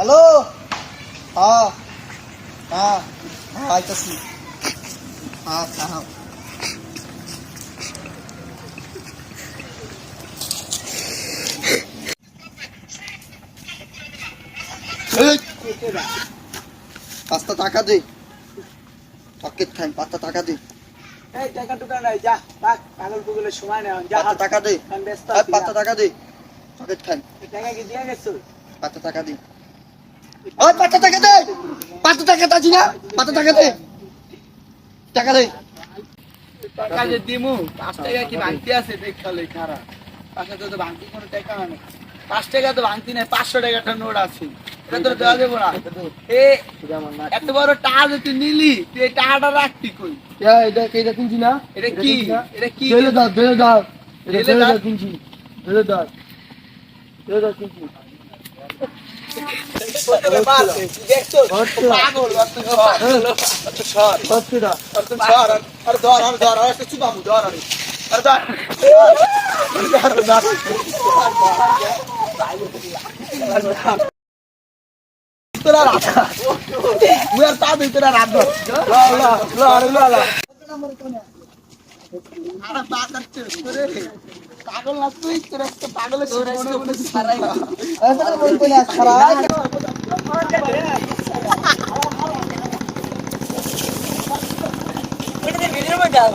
Hello. হ্যাঁ হ্যাঁ হ্যাঁ আইতাছি। হ্যাঁ হ্যাঁ পাঁচটা টাকা দে। পকেট খাই, পাঁচটা টাকা দে। এই টাকা টুকা নাই, যা থাক, পাগল পুগলের সময় নেই, যা পাঁচটা টাকা দে। আমি ব্যস্ত এই আছি, পাঁচটা যা। টাকা দে। পকেট খাই, টাকা কি দিয়ে গেছো? পাঁচটা টাকা দে। ওই পাঁচটা টাকা দে। পাঁচটা টাকা দাজি না, পাঁচটা টাকা দে। টাকা দে। টাকা যে দিমু 5 টাকা কি ভাঙতি আছে দেখলে খারাপ। পাশে তো ভাঙতি কোনো টাকা নাই। 5 টাকা তো ভাঙতি নাই, 500 টাকাটা নোট আছে। এটা তো দেওয়া যাবে না। এত বড় টাকা যে তুই নিলি, তুই এই টাকাটা রাখতি কই? এটা কিনছি না। এটা কি? এটা কি? ধরে দাও, ধরে দাও। এটা ধরে ধরে দাও। দাও কিনছি। ধরে দাও। ধরে দাও কিনছি। দেখছো? পাগল, পাগল। সত্যি না। আরে ধর, আরে চুপামু, ধর, আরে ধর। তোরা রাত। মুই আর তা দিই তোরা রাত ধর। আরে পাগল তোরে। পাগল না তুই, তোরা তো পাগলের মনে সারাই। এসে বল কোন খারাপ। এটা ভিডিও বানাও।